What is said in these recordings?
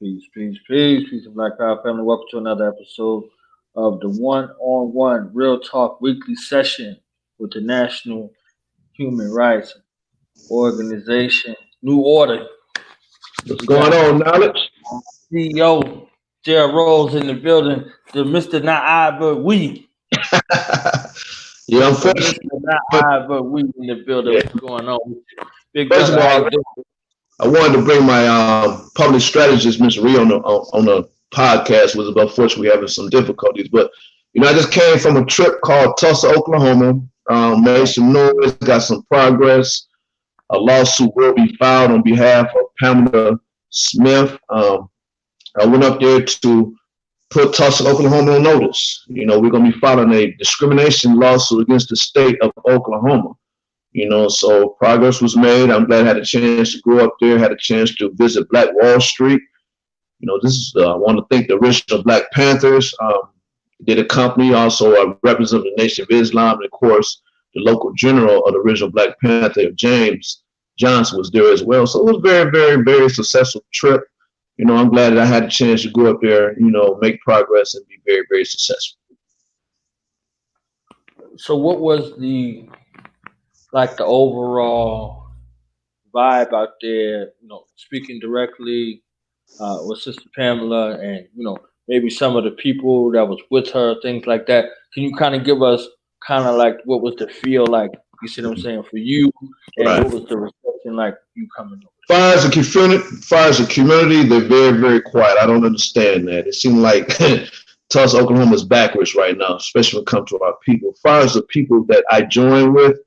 Peace, and Black Power family. Welcome to another episode of the One on One Real Talk Weekly Session with the National Human Rights Organization, New Order. What's We going got on, Knowledge? CEO Gerald in the building, the Mr. Not I but we, Yeah, the Mr. Not I but we in the building. yeah. What's going on? Big First of brother, how you all, doing? I wanted to bring my public strategist, Mr. Ree, on the podcast. Was unfortunately having some difficulties, but I just came from a trip called Tulsa, Oklahoma. Made some noise, got some progress. A lawsuit will be filed on behalf of Pamela Smith. I went up there to put Tulsa, Oklahoma on notice. We're going to be filing a discrimination lawsuit against the state of Oklahoma. So progress was made. I'm glad I had a chance to go up there, had a chance to visit Black Wall Street. This is, I want to thank the original Black Panthers, did accompany, also represent the Nation of Islam, and of course, the local general of the original Black Panther, James Johnson, was there as well. So it was very, very, very successful trip. I'm glad that I had a chance to go up there, make progress and be very, very successful. So, what was the overall vibe out there? Speaking directly with Sister Pamela, and maybe some of the people that was with her, things like that. Can you kind of give us kind of like what was the feel like? You see what I'm saying for you, and Right. what was the reception like you coming over? Far as the community, they're very, very quiet. I don't understand that. It seems like Tulsa, Oklahoma is backwards right now, especially when it comes to our people. As far as the people that I joined with,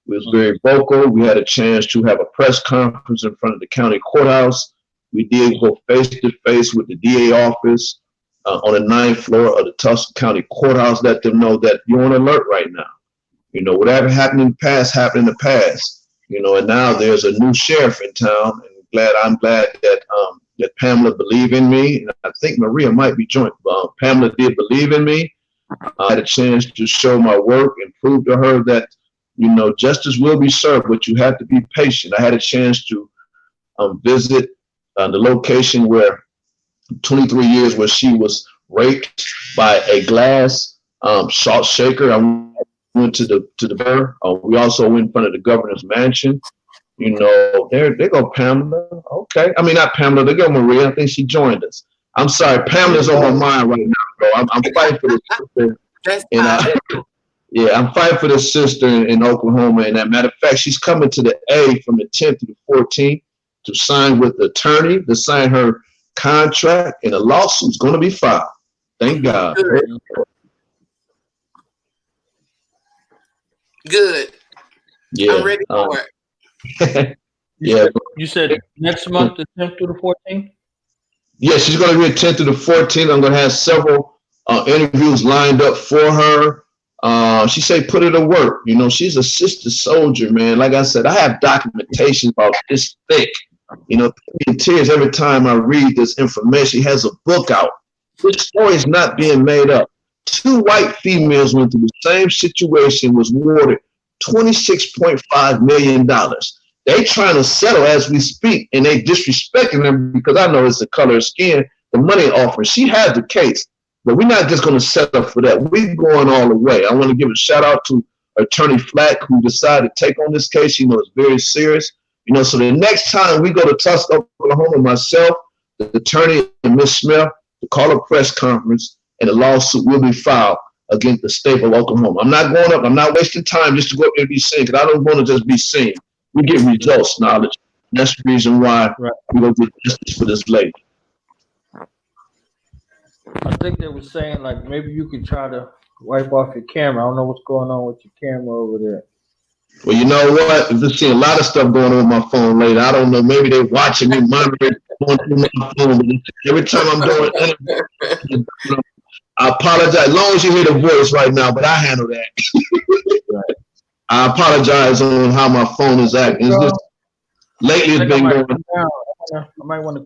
we was very vocal. We had a chance to have a press conference in front of the county courthouse. We did go face to face with the DA office on the 9th floor of the Tulsa County Courthouse. Let them know that you're on alert right now. Whatever happened in the past happened in the past. And now there's a new sheriff in town, and I'm glad that Pamela believed in me, and I think Maria might be joined. Pamela did believe in me. I had a chance to show my work and prove to her that justice will be served, but you have to be patient. I had a chance to visit the location where 23 years where she was raped by a glass salt shaker. I went to the bar. We also went in front of the governor's mansion. There they go, Pamela. Okay, I mean not Pamela. They go Maria. I think she joined us. I'm sorry, Pamela's on my mind right now, bro. I'm fighting for this sister, and yeah, I'm fighting for this sister in Oklahoma. And as a matter of fact, she's coming to the A from the 10th to the 14th to sign with the attorney to sign her contract, and the lawsuit's going to be filed. Thank God. Good. Yeah, I'm ready for it. yeah, You said next month, the 10th through the 14th. yeah. She's going to be the 10th to the 14th. I'm going to have several interviews lined up for her. She said, put her to work. She's a sister soldier, man. Like I said, I have documentation about this thick. In tears every time I read this information. She has a book out. This story is not being made up. 2 white females went through the same situation, was awarded $26.5 million. They trying to settle as we speak, and they disrespecting them because I know it's the color of skin, the money offer. She has the case, but we're not just going to settle for that. We're going all the way. I want to give a shout out to Attorney Flack, who decided to take on this case. It's very serious. So the next time we go to Tulsa, Oklahoma, myself, the attorney, and Ms. Smith, to call a press conference, and the lawsuit will be filed against the state of Oklahoma. I'm not going up. I'm not wasting time just to go up there and be seen, because I don't want to just be seen. We get results, Knowledge. That's the reason why we're going to get justice for this lady. I think they were saying like maybe you could try to wipe off your camera. I don't know what's going on with your camera over there. Well, you know what? I've just seen a lot of stuff going on with my phone lately. I don't know. Maybe they're watching me, monitoring, going through my phone. Every time I'm doing interviews, I apologize. As long as you hear the voice right now, but I handle that. Right. I apologize on how my phone is acting. It's just, lately it's been going. I might want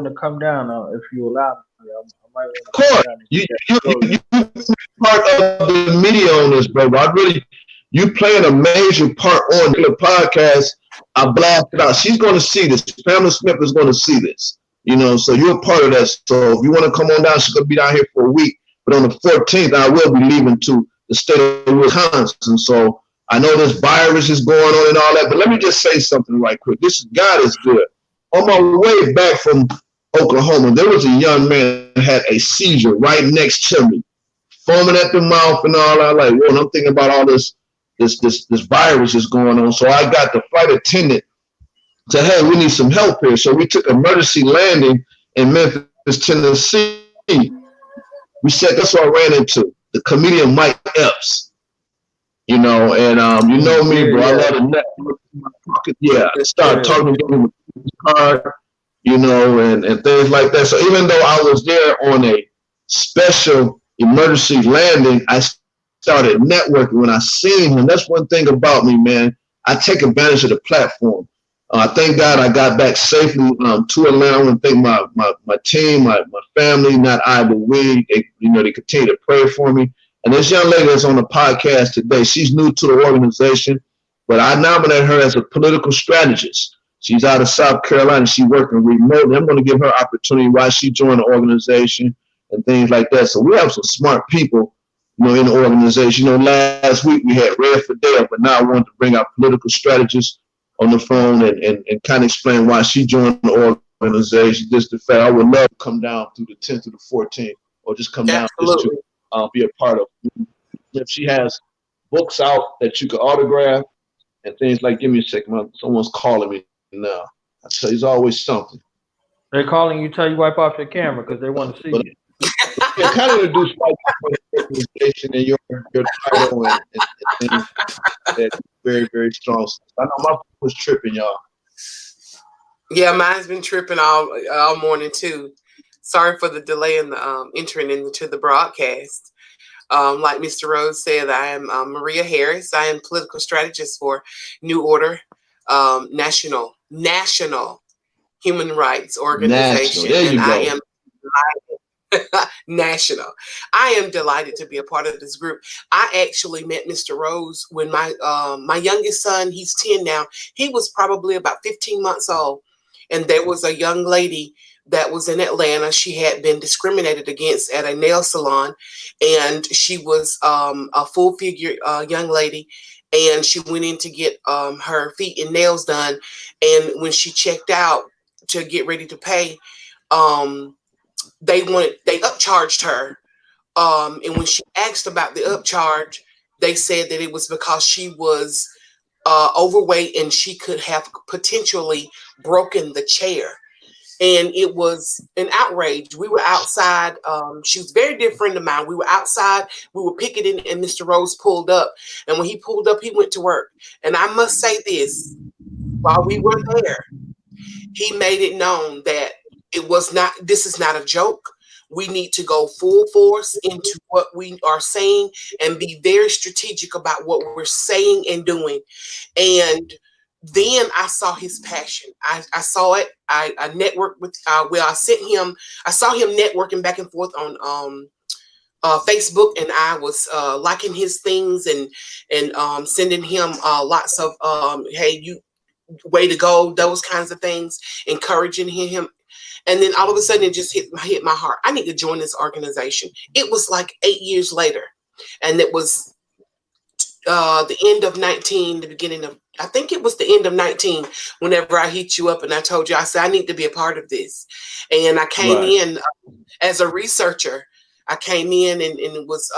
to come down if you allow me. I might Of course, you part of the media on this, bro. You playing a major part on the podcast. I blasted out. She's going to see this. Pamela Smith is going to see this. So you're a part of that. So if you want to come on down, she's gonna be down here for a week. But on the 14th, I will be leaving to the state of Wisconsin. So I know this virus is going on and all that. But let me just say something right quick. God is good. On my way back from Oklahoma, there was a young man that had a seizure right next to me, foaming at the mouth and all that. Like, whoa, and I'm thinking about all this virus is going on. So I got the flight attendant to, hey, we need some help here. So we took emergency landing in Memphis, Tennessee. We said, that's what I ran into, the comedian Mike Epps. You know me, bro. I love the network. Yeah, I started talking to him with card, and things like that. So even though I was there on a special emergency landing, I started networking when I seen him. That's one thing about me, man. I take advantage of the platform. Thank God I got back safely to Atlanta. I want to thank my team, my family, not I, but we. They continue to pray for me. And this young lady that's on the podcast today, she's new to the organization, but I nominated her as a political strategist. She's out of South Carolina. She's working remotely. I'm going to give her opportunity while she joined the organization and things like that. So we have some smart people, in the organization. Last week we had Red Fidel, but now I wanted to bring our political strategist on the phone and kind of explain why she joined the organization. Just the fact I would love to come down through the 10th to the 14th, or just come down just to be a part of. If she has books out that you could autograph and things like, give me a second, someone's calling me now. I tell you, there's always something. They're calling you, tell you wipe off your camera because they want to see you. Yeah, kind of introduce my organization and your title and things that very, very strong. I know my phone was tripping, y'all. Yeah, mine's been tripping all morning too. Sorry for the delay in the entering into the broadcast. Like Mr. Rose said, I am Maria Harris. I am political strategist for New Order, National Human Rights Organization. There you go. I am national. I am delighted to be a part of this group. I actually met Mr. Rose when my youngest son, he's 10 now. He was probably about 15 months old. And there was a young lady that was in Atlanta. She had been discriminated against at a nail salon, and she was a full figure young lady, and she went in to get her feet and nails done. And when she checked out to get ready to pay, they upcharged her. And when she asked about the upcharge, they said that it was because she was overweight and she could have potentially broken the chair. And it was an outrage. We were outside. She was very dear friend of mine. We were outside. We were picketing, and Mr. Rose pulled up. And when he pulled up, he went to work. And I must say this, while we were there, he made it known that this is not a joke. We need to go full force into what we are saying and be very strategic about what we're saying and doing. And then I saw his passion. I saw it. I networked with, I saw him networking back and forth on Facebook, and I was liking his things and sending him lots of, hey, you, way to go, those kinds of things, encouraging him. And then all of a sudden it just hit my heart. I need to join this organization. It was like 8 years later. And it was the end of 19, the beginning of, I think it was the end of 19, whenever I hit you up and I told you, I said, I need to be a part of this. And I came in as a researcher. I came in and was,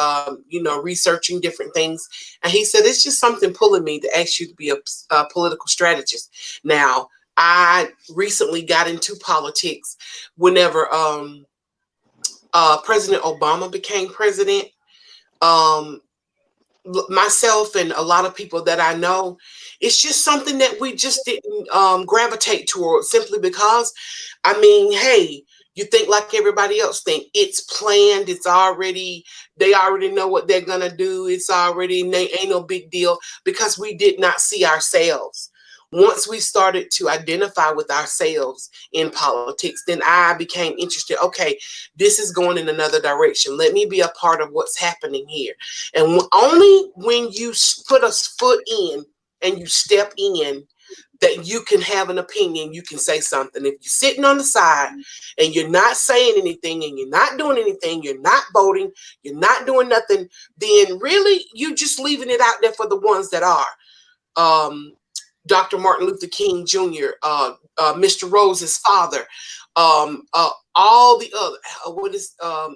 researching different things. And he said, it's just something pulling me to ask you to be a political strategist. Now, I recently got into politics whenever President Obama became president. Myself and a lot of people that I know, it's just something that we just didn't gravitate towards, simply because, I mean, hey, you think like everybody else think. It's planned. They already know what they're going to do. It's already, ain't no big deal, because we did not see ourselves. Once we started to identify with ourselves in politics, then I became interested. Okay, this is going in another direction. Let me be a part of what's happening here. And only when you put a foot in and you step in that you can have an opinion, you can say something. If you're sitting on the side and you're not saying anything and you're not doing anything, you're not voting, you're not doing nothing, then really you're just leaving it out there for the ones that are. Dr. Martin Luther King Jr., Mr. Rose's father, all the other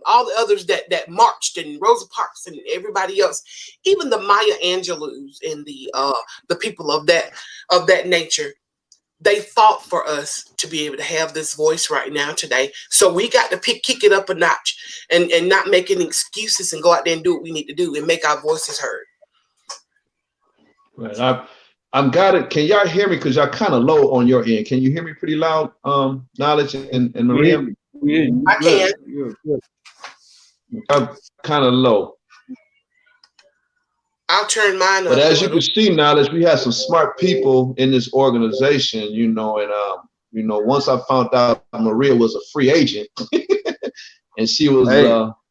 all the others that marched, and Rosa Parks and everybody else, even the Maya Angelou's and the people of that nature. They fought for us to be able to have this voice right now today. So we got to kick it up a notch and not make any excuses and go out there and do what we need to do and make our voices heard. Right. I'm got it. Can y'all hear me? Because y'all kind of low on your end. Can you hear me pretty loud, Knowledge and Maria? Yeah, I can. I'm kind of low. I'll turn mine up. But as you can see, Knowledge, we have some smart people in this organization, and once I found out Maria was a free agent and she was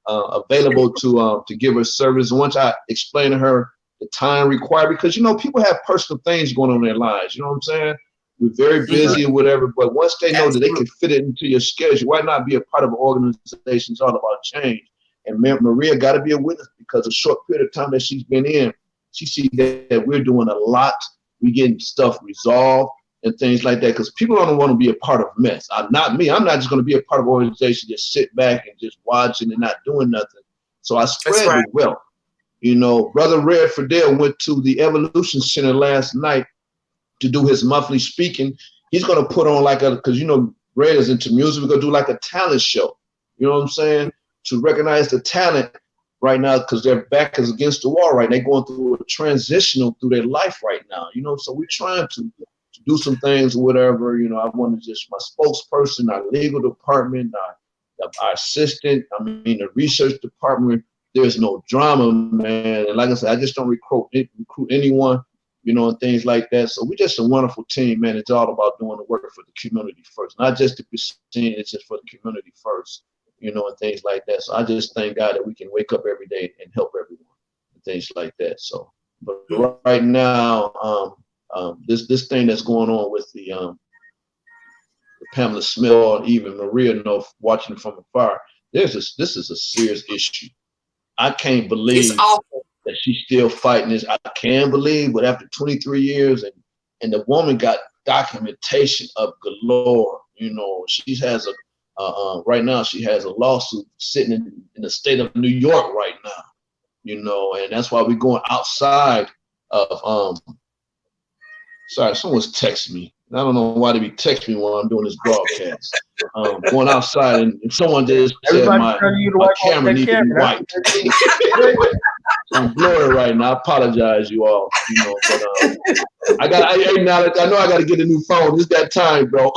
available to give her service, once I explained to her the time required, because people have personal things going on in their lives. You know what I'm saying? We're very busy or whatever, but once they know that they can fit it into your schedule, why not be a part of an organization? It's all about change. And Maria got to be a witness, because a short period of time that she's been in, she sees that we're doing a lot. We're getting stuff resolved and things like that, because people don't want to be a part of mess. Not me. I'm not just going to be a part of an organization, just sit back and just watching and not doing nothing. So I spread the wealth. Brother Red Fidel went to the Evolution Center last night to do his monthly speaking. He's going to put on because Red is into music. We're going to do like a talent show. You know what I'm saying? To recognize the talent right now, because their back is against the wall right now. They're going through a transitional through their life right now. So we're trying to do some things or whatever. I want to just my spokesperson, our legal department, our assistant, the research department. There's no drama, man. And like I said, I just don't recruit anyone, and things like that. So we're just a wonderful team, man. It's all about doing the work for the community first, not just to be seen. It's just for the community first, and things like that. So I just thank God that we can wake up every day and help everyone and things like that. So, but right now, this thing that's going on with the Pamela Smith or even Maria, watching from afar, this is a serious issue. I can't believe that she's still fighting this. I can't believe, but after 23 years, and the woman got documentation of galore. She has right now she has a lawsuit sitting in the state of New York right now. And that's why we're going outside of sorry, someone's texting me. I don't know why they be texting me while I'm doing this broadcast. Going outside and someone just said my camera needs to be wiped. I'm blurry right now. I apologize, you all. But I know I got to get a new phone. It's that time, bro.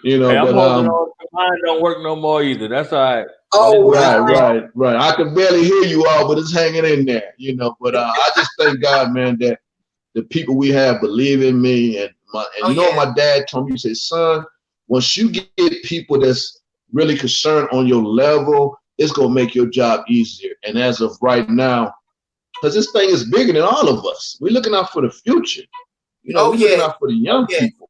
Hey, I'm holding on. Mine don't work no more either. That's all right. Oh, right. I can barely hear you all, but it's hanging in there. But I just thank God, man, that the people we have believe in me, and what my dad told me. He said, son, once you get people that's really concerned on your level, it's gonna make your job easier. And as of right now, because this thing is bigger than all of us, we're looking out for the future. We're looking out for the young people.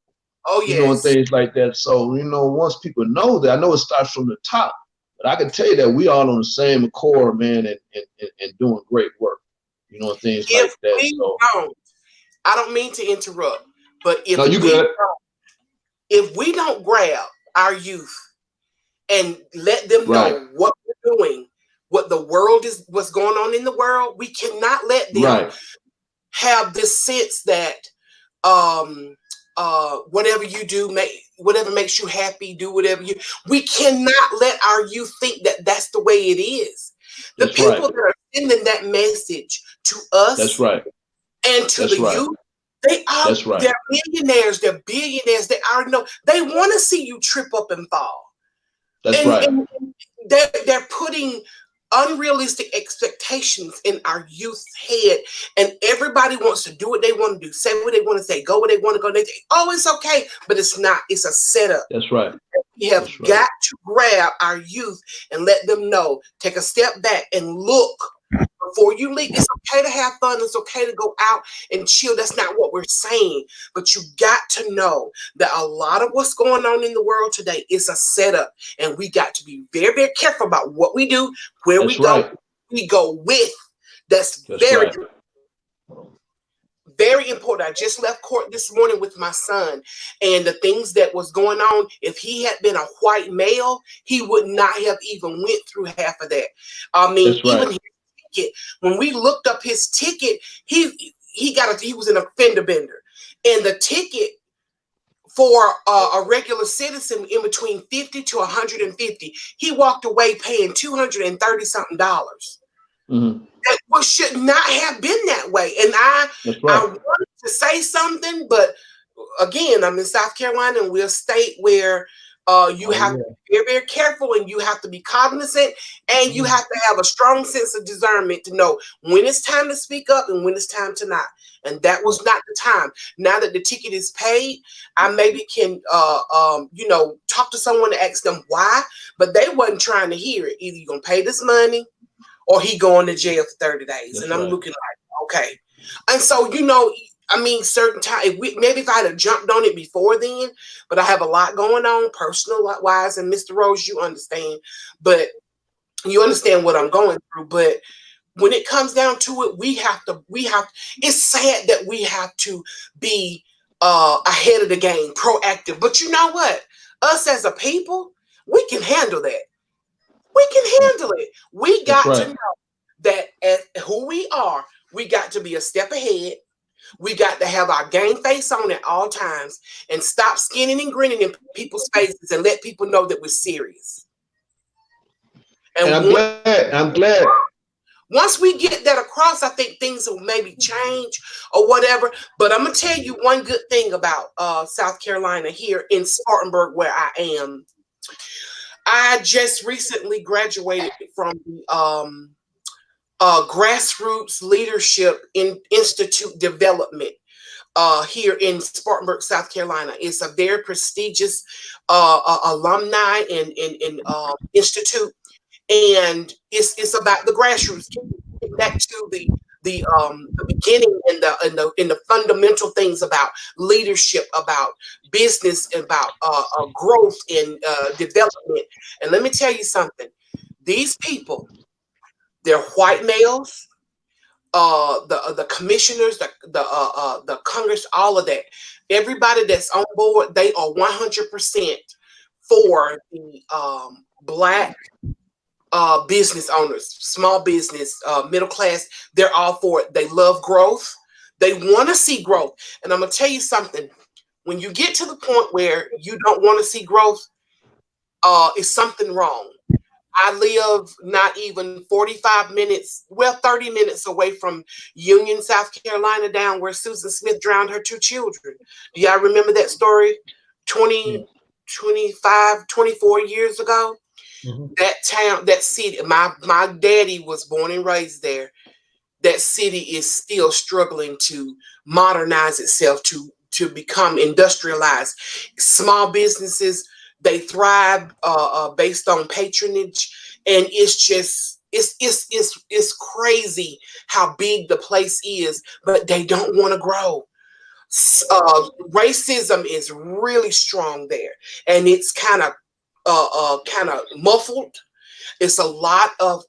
And things like that. So once people know that, I know it starts from the top, but I can tell you that we all on the same accord, man, and doing great work. Things like that. So. I don't mean to interrupt, but if we don't grab our youth and let them know what we're doing, what the world is, what's going on in the world, we cannot let them have this sense that whatever you do, whatever makes you happy, do whatever you. We cannot let our youth think that that's the way it is. The people that are sending that message to us. That's right. And to the youth, they are they're millionaires, they're billionaires, they already know. They want to see you trip up and fall. And they're putting unrealistic expectations in our youth's head, and everybody wants to do what they want to do, say what they want to say, go where they want to go. They say, oh, it's okay, but it's not. It's a setup. That's right. We have got to grab our youth and let them know, take a step back and look before you leave. It's okay to have fun. It's okay to go out and chill. That's not what we're saying. But you got to know that a lot of what's going on in the world today is a setup. And we got to be very, very careful about what we do, where we go. We go with. That's very right. Very important. I just left court this morning with my son, and the things that was going on, if he had been a white male, he would not have even went through half of that. I mean, even his ticket, when we looked up his ticket, he was an offender bender, and the ticket for a regular citizen in between 50 to 150, he walked away paying $230 something. Mm-hmm. That should not have been that way. And I wanted to say something, but again, I'm in South Carolina, and we're a state where you have to be very, very careful, and you have to be cognizant, and you have to have a strong sense of discernment to know when it's time to speak up and when it's time to not. And that was not the time. Now that the ticket is paid, I maybe can, talk to someone to ask them why, but they wasn't trying to hear it. Either you're going to pay this money or he going to jail for 30 days. And I'm looking like, okay. And so, certain time, maybe if I had jumped on it before then, but I have a lot going on personal wise, and Mr. Rose, you understand, but you understand what I'm going through. But when it comes down to it, we have to, it's sad that we have to be ahead of the game, proactive. But you know what? Us as a people, we can handle that. We can handle it. We got to know that as who we are, we got to be a step ahead. We got to have our game face on at all times and stop skinning and grinning in people's faces and let people know that we're serious. And I'm glad. Once we get that across, I think things will maybe change or whatever. But I'm going to tell you one good thing about South Carolina here in Spartanburg, where I am. I just recently graduated from the Grassroots Leadership Institute Development here in Spartanburg, South Carolina. It's a very prestigious alumni and institute, and it's about the grassroots. Getting back to the beginning and the fundamental things about leadership, about business, about growth and development. And let me tell you something. These people, they're white males, the commissioners, the Congress, all of that. Everybody that's on board, they are 100% for the Black business owners, small business, middle class. They're all for it. They love growth. They want to see growth. And I'm going to tell you something. When you get to the point where you don't want to see growth, is something wrong. I live not even 45 minutes, 30 minutes away from Union, South Carolina, down where Susan Smith drowned her 2 children. Do y'all remember that story? 25, 24 years ago? Mm-hmm. That town, that city, my daddy was born and raised there. That city is still struggling to modernize itself, to become industrialized. Small businesses, they thrive based on patronage, and it's just it's crazy how big the place is, but they don't want to grow. Racism is really strong there, and it's kind of muffled. It's a lot of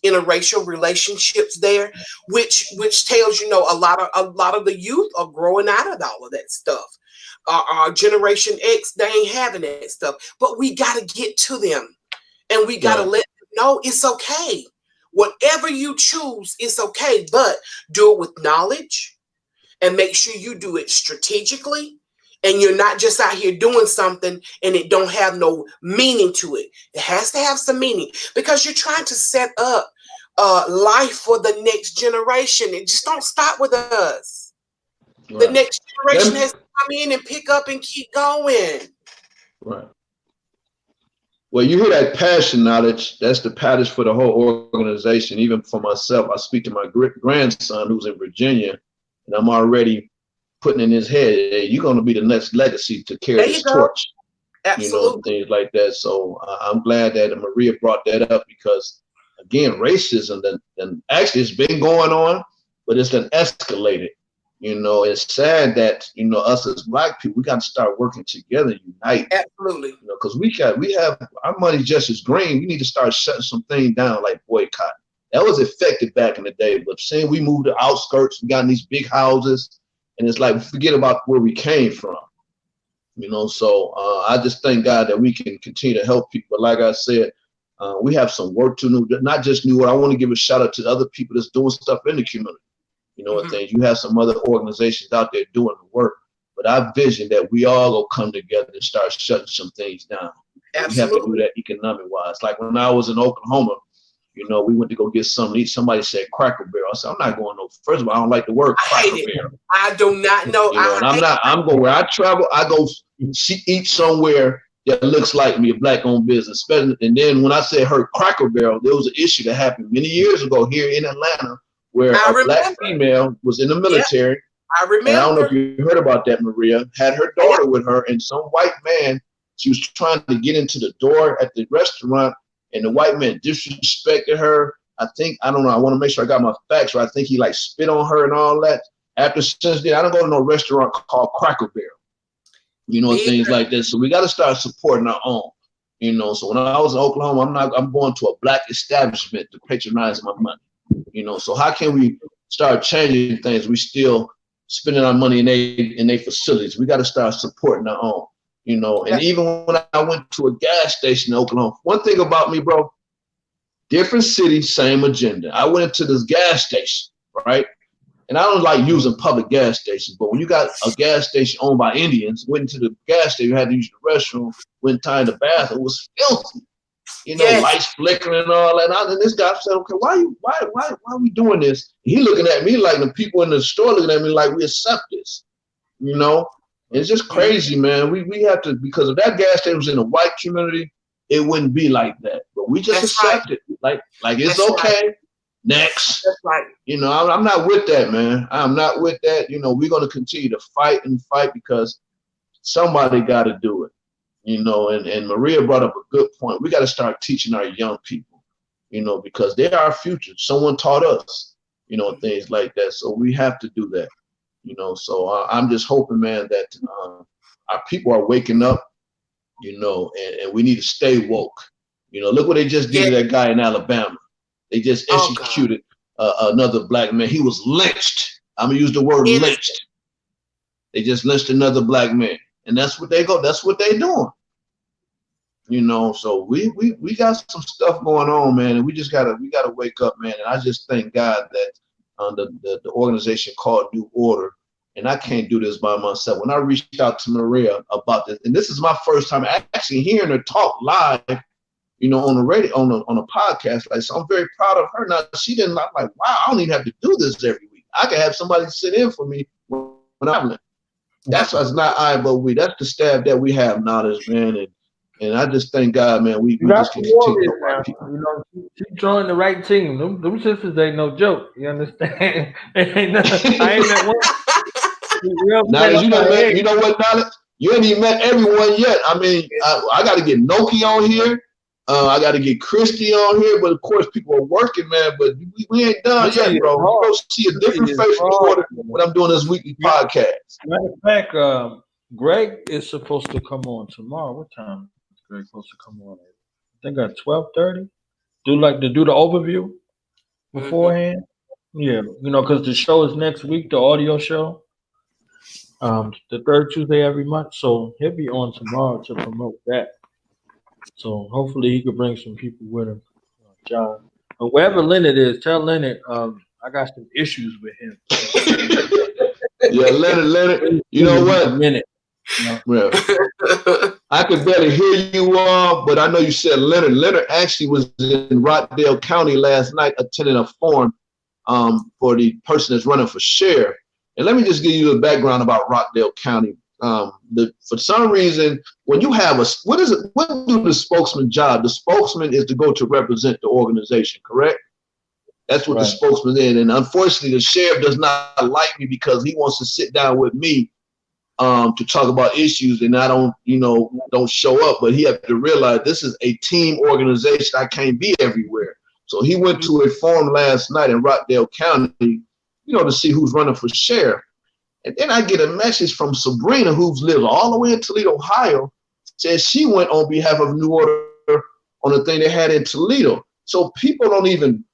interracial relationships there, which tells a lot of the youth are growing out of all of that stuff. Our Generation X, they ain't having that stuff, but we got to get to them, and we got to let them know it's okay. Whatever you choose, it's okay, but do it with knowledge, and make sure you do it strategically. And you're not just out here doing something and it don't have no meaning to it. It has to have some meaning, because you're trying to set up life for the next generation. It just don't stop with us. Right. The next generation has to come in and pick up and keep going. Right. Well, you hear that passion knowledge. That's the passion for the whole organization. Even for myself, I speak to my grandson who's in Virginia, and I'm already putting in his head, hey, you're going to be the next legacy to carry this torch. Absolutely. Things like that. So I'm glad that Maria brought that up, because again, racism, then actually it's been going on, but it's been escalated. It's sad that, us as Black people, we got to start working together, unite. Absolutely. Because we have our money just as green. We need to start shutting some things down like boycott. That was effective back in the day, but seeing we moved to outskirts, we got in these big houses, and it's like we forget about where we came from. So I just thank God that we can continue to help people. But like I said, we have some work to do, not just New Orleans. I want to give a shout out to the other people that's doing stuff in the community. And things. You have some other organizations out there doing the work, but I vision that we all go come together and start shutting some things down. Absolutely. We have to do that economic wise. Like when I was in Oklahoma, we went to go get something to eat. Somebody said Cracker Barrel. I said, I'm not going no. First of all, I don't like the word Cracker Barrel. I do not know. And I'm going where I travel. I go eat somewhere that looks like me, a Black-owned business. And then when I heard Cracker Barrel, there was an issue that happened many years ago here in Atlanta, where a Black female was in the military. Yep, I remember. And I don't know if you heard about that, Maria. Had her daughter with her, and some white man, she was trying to get into the door at the restaurant, and the white man disrespected her. I don't know. I want to make sure I got my facts right. I think he like spit on her and all that. Since then, I don't go to no restaurant called Cracker Barrel. Things like that. So we got to start supporting our own. So when I was in Oklahoma, I'm going to a Black establishment to patronize my money. So how can we start changing things? We still spending our money in their facilities. We got to start supporting our own, And even when I went to a gas station in Oklahoma, one thing about me, bro, different city, same agenda. I went into this gas station, right? And I don't like using public gas stations, but when you got a gas station owned by Indians, went into the gas station, you had to use the restroom, went in the bathroom, it was filthy. Lights flickering and all that. And this guy said, okay, why are we doing this? He looking at me like the people in the store looking at me like we accept this. It's just crazy, man. We have to, because if that gas station was in a white community, it wouldn't be like that. But we just accept it. Like it's That's okay. Right. Next. That's right. I'm not with that, man. I'm not with that. We're going to continue to fight because somebody got to do it. And Maria brought up a good point. We got to start teaching our young people, because they're our future. Someone taught us, things like that. So we have to do that, So I'm just hoping, man, that our people are waking up, and we need to stay woke. Look what they just did to that guy in Alabama. They just executed another Black man. He was lynched. I'm going to use the word lynched. They just lynched another Black man. And that's what they doing. So we got some stuff going on, man, and we gotta wake up, man. And I just thank God that the organization called New Order, and I can't do this by myself. When I reached out to Maria about this, and this is my first time actually hearing her talk live, on the radio, on a podcast. So I'm very proud of her. Now she didn't like, wow, I don't even have to do this every week. I can have somebody sit in for me when I'm. That's not I, but we. That's the staff that we have knowledge, man, and I just thank God, man. We just continue to help people. She joined the right team. Them sisters ain't no joke. You understand? I ain't met one. Now you know what, knowledge? You ain't even met everyone yet. I mean, I got to get Noki on here. I got to get Christy on here, but of course people are working, man. But we ain't done yet, bro. You're going to see a different face when I'm doing this weekly podcast. Matter of fact, Greg is supposed to come on tomorrow. What time is Greg supposed to come on? I think at 12:30. Do the overview beforehand. Yeah, because the show is next week, the audio show. The third Tuesday every month. So he'll be on tomorrow to promote that. So hopefully he could bring some people with him, John. But wherever Leonard is, tell Leonard I got some issues with him. Yeah, Leonard. You know what? A minute. Well, I could better hear you all, but I know you said Leonard. Leonard actually was in Rockdale County last night attending a forum for the person that's running for sheriff. And let me just give you a background about Rockdale County. For some reason, when you have what do the spokesman job? The spokesman is to go to represent the organization, correct? That's what the spokesman is. And unfortunately, the sheriff does not like me because he wants to sit down with me to talk about issues, and I don't show up. But he has to realize this is a team organization. I can't be everywhere. So he went to a forum last night in Rockdale County, to see who's running for sheriff. And then I get a message from Sabrina, who's lives all the way in Toledo, Ohio, says she went on behalf of New Order on the thing they had in Toledo. So people don't even,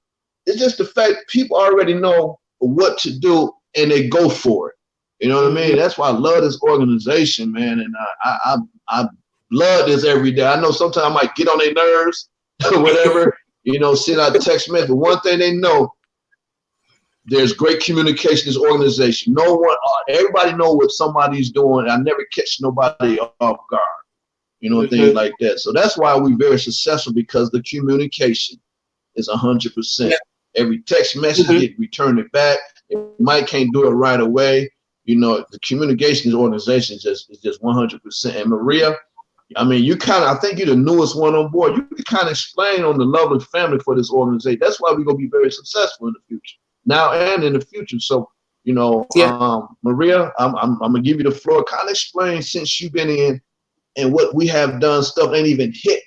it's just the fact people already know what to do and they go for it. You know what I mean? That's why I love this organization, man. And I love this every day. I know sometimes I might get on their nerves or whatever, send out text message. But one thing they know, there's great communication in this organization. Everybody know what somebody's doing. I never catch nobody off guard, things like that. So that's why we're very successful, because the communication is 100%. Every text message, it return it back. If Mike can't do it right away, the communications organization is just 100%. And Maria, I mean, I think you're the newest one on board. You can kind of explain on the love and family for this organization. That's why we're going to be very successful in the future, now and in the future. So, Maria, I'm going to give you the floor. Kind of explain, since you've been in, and what we have done, stuff ain't even hit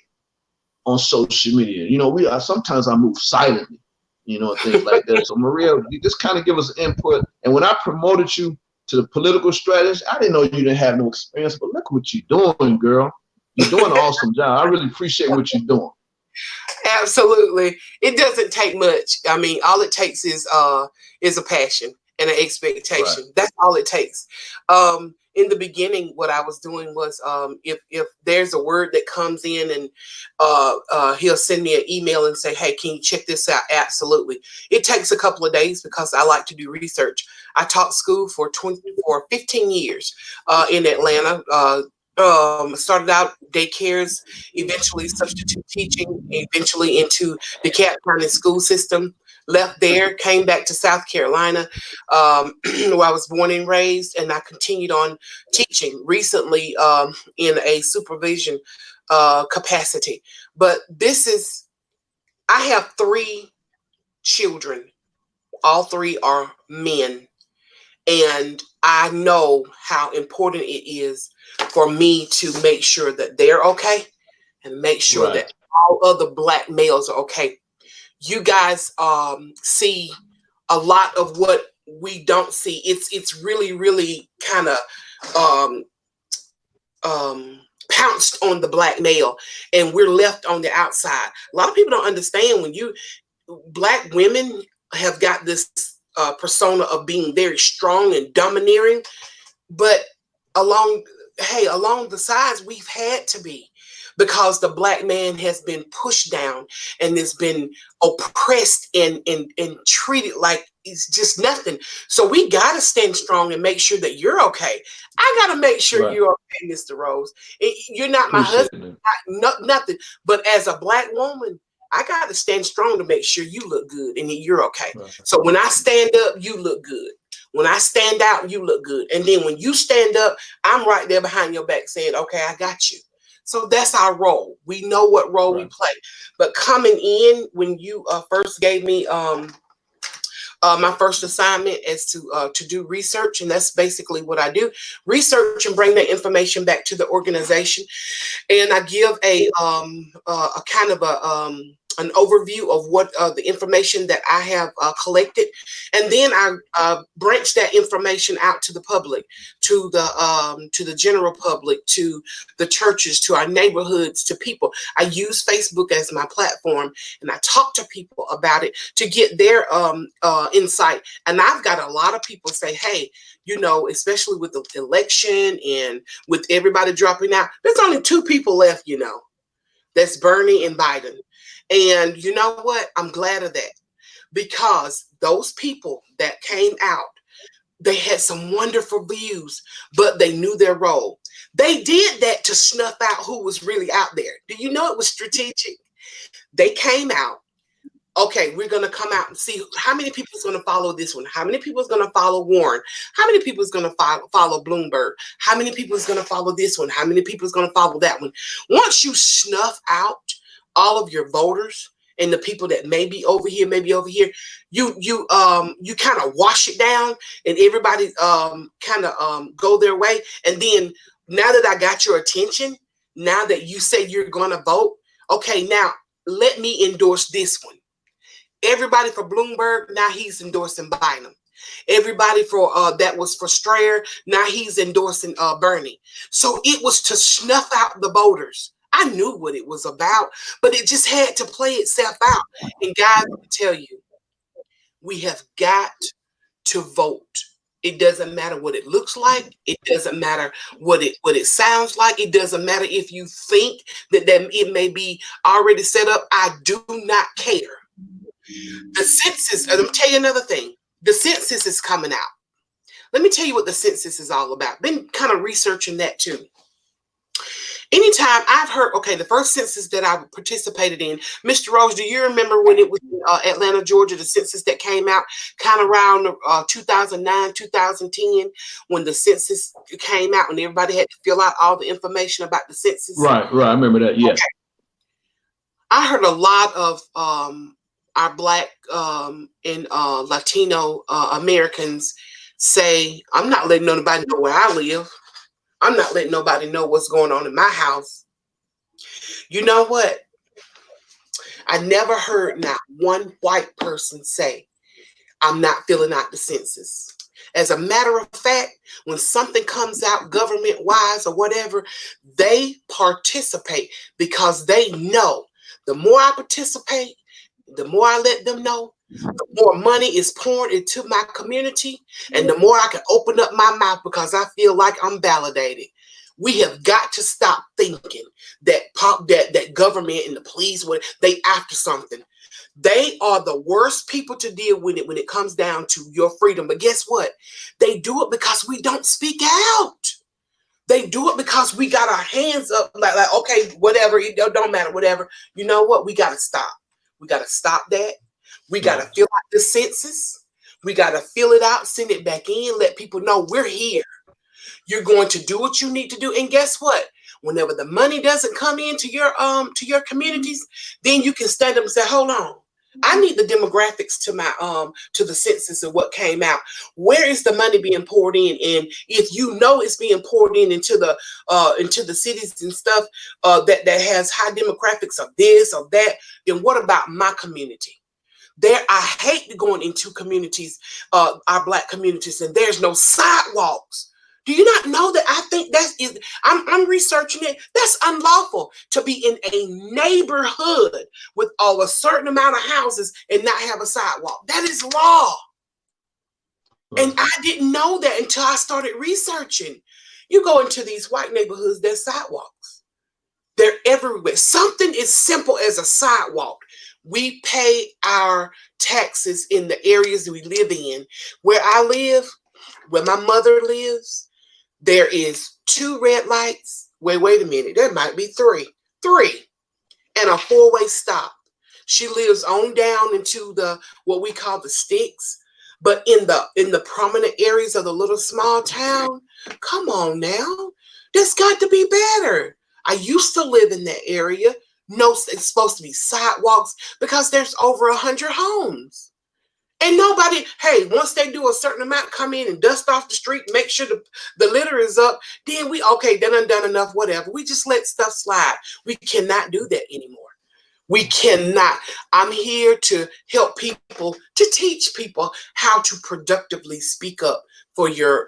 on social media. Sometimes I move silently, and things like that. So Maria, you just kind of give us input. And when I promoted you to the political strategist, I didn't know you didn't have no experience, but look what you're doing, girl. You're doing an awesome job. I really appreciate what you're doing. Absolutely. It doesn't take much. I mean, all it takes is a passion and an expectation. Right. That's all it takes. In the beginning, what I was doing was, if there's a word that comes in and he'll send me an email and say, hey, can you check this out? Absolutely. It takes a couple of days because I like to do research. I taught school for 15 years in Atlanta. Started out daycares, eventually substitute teaching, eventually into the Cat County school system. Left there, came back to South Carolina, where I was born and raised, and I continued on teaching recently in a supervision capacity. But I have 3 children. All 3 are men. And I know how important it is for me to make sure that they're okay and make sure that all other Black males are okay. You guys see a lot of what we don't see. It's really, really kind of pounced on the Black male, and we're left on the outside. A lot of people don't understand when Black women have got this persona of being very strong and domineering, but along the sides, we've had to be, because the Black man has been pushed down and has been oppressed and treated like it's just nothing. So we got to stand strong and make sure that you're okay. I got to make sure you're okay, Mr. Rose. You're not my husband, nothing. But as a Black woman, I got to stand strong to make sure you look good and you're okay. So when I stand up, you look good. When I stand out, you look good. And then when you stand up, I'm right there behind your back saying, okay, I got you. So that's our role. We know what role we play. But coming in, when you first gave me my first assignment is to do research, and that's basically what I do: research and bring that information back to the organization. And I give a kind of an overview of what the information that I have collected, and then I branch that information out to the public, to the general public, to the churches, to our neighborhoods, to people. I use Facebook as my platform, and I talk to people about it to get their insight. And I've got a lot of people say, hey, especially with the election and with everybody dropping out, there's only 2 people left, that's Bernie and Biden. And you know what? I'm glad of that, because those people that came out, they had some wonderful views, but they knew their role. They did that to snuff out who was really out there. Do you know it was strategic? They came out. Okay, we're going to come out and see how many people is going to follow this one. How many people is going to follow Warren? How many people is going to follow Bloomberg? How many people is going to follow this one? How many people is going to follow that one? Once you snuff out all of your voters and the people that may be over here, you kind of wash it down, and everybody kind of go their way. And then now that I got your attention, now that you say you're going to vote, okay, now let me endorse this one. Everybody for Bloomberg, now he's endorsing Biden. Everybody for that was for Strayer, now he's endorsing Bernie. So it was to snuff out the voters. I knew what it was about, but it just had to play itself out. And guys, I tell you, we have got to vote. It doesn't matter what it looks like. It doesn't matter what it sounds like. It doesn't matter if you think that it may be already set up. I do not care. The census, and let me tell you another thing. The census is coming out. Let me tell you what the census is all about. Been kind of researching that too. Anytime I've heard, okay, the first census that I participated in, Mr. Rose, do you remember when it was in Atlanta, Georgia, the census that came out kind of around 2009, 2010, when the census came out and everybody had to fill out all the information about the census? Right. I remember that, yeah. Okay. I heard a lot of our Black and Latino Americans say, I'm not letting nobody know where I live. I'm not letting nobody know what's going on in my house. You know what? I never heard not one white person say, I'm not filling out the census. As a matter of fact, when something comes out government-wise or whatever, they participate because they know the more I participate, the more I let them know, the more money is poured into my community, and the more I can open up my mouth because I feel like I'm validated. We have got to stop thinking that that government and the police, they after something. They are the worst people to deal with it when it comes down to your freedom. But guess what? They do it because we don't speak out. They do it because we got our hands up like okay, whatever, it don't matter, whatever. You know what? We got to stop. We got to stop that. We got to fill out the census. We got to fill it out, send it back in, let people know we're here. You're going to do what you need to do. And guess what? Whenever the money doesn't come into your communities, then you can stand up and say, hold on. I need the demographics to my to the census of what came out. Where is the money being poured in? And if you know it's being poured in into the cities and stuff that has high demographics of this or that, then what about my community? I hate going into communities, our Black communities, and there's no sidewalks. Do you not know that? I think I'm researching it. That's unlawful to be in a neighborhood with a certain amount of houses and not have a sidewalk. That is law. And I didn't know that until I started researching. You go into these white neighborhoods, there's sidewalks. They're everywhere. Something as simple as a sidewalk. We pay our taxes in the areas we live in. Where I live, where my mother lives, there is 2 red lights. Wait a minute. There might be 3. 3. And a 4-way stop. She lives on down into what we call the sticks. But in the prominent areas of the little small town, come on now. There's got to be better. I used to live in that area. No, it's supposed to be sidewalks because there's over 100 homes. And nobody, hey, once they do a certain amount, come in and dust off the street, make sure the litter is up, then they done enough, whatever. We just let stuff slide. We cannot do that anymore. We cannot. I'm here to help people, to teach people how to productively speak up for your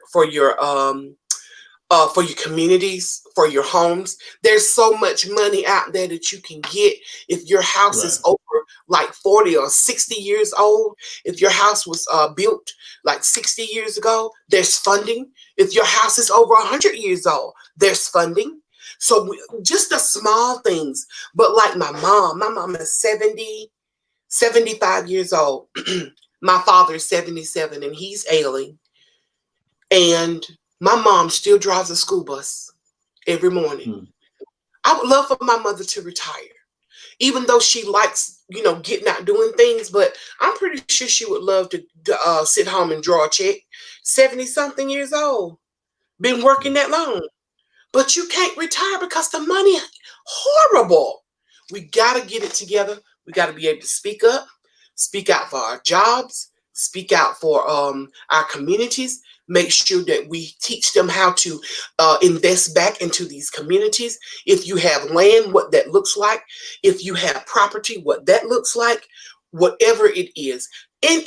communities, for your homes. There's so much money out there that you can get if your house is over like 40 or 60 years old. If your house was built like 60 years ago, there's funding. If your house is over 100 years old, there's funding. So just the small things. But like my mom is 75 years old. My father is 77 and he's ailing. And my mom still drives a school bus every morning. I would love for my mother to retire, even though she likes, getting out doing things. But I'm pretty sure she would love to sit home and draw a check. 70-something years old, been working that long. But you can't retire because the money horrible. We got to get it together. We got to be able to speak up, speak out for our jobs, speak out for our communities. Make sure that we teach them how to invest back into these communities. If you have land, what that looks like. If you have property, what that looks like. whatever it is. And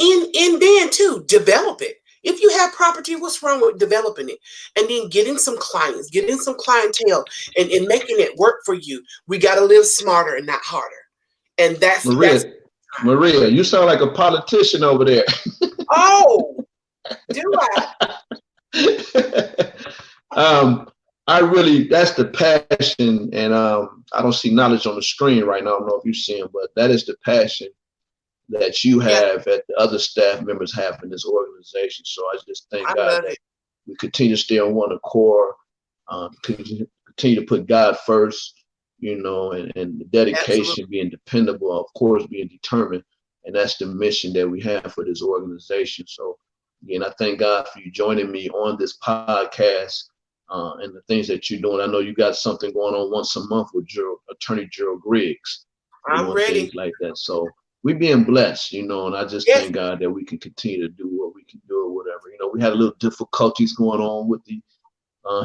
then too, develop it. If you have property, what's wrong with developing it? And then getting some clients, getting some clientele, and making it work for you. We got to live smarter and not harder. And that's Maria, you sound like a politician over there. Oh, do I? That's the passion, and I don't see knowledge on the screen right now. I don't know if you see him, but that is the passion that you have, that the other staff members have in this organization. So I just thank God that we continue to stay on one accord, continue to put God first, and the dedication, absolutely, being dependable, of course, being determined. And that's the mission that we have for this organization. So again, I thank God for you joining me on this podcast and the things that you're doing. I know you got something going on once a month with Attorney Gerald Griggs. I'm ready. Things like that. So we're being blessed, and I just thank God that we can continue to do what we can do or whatever. We had a little difficulties going on with the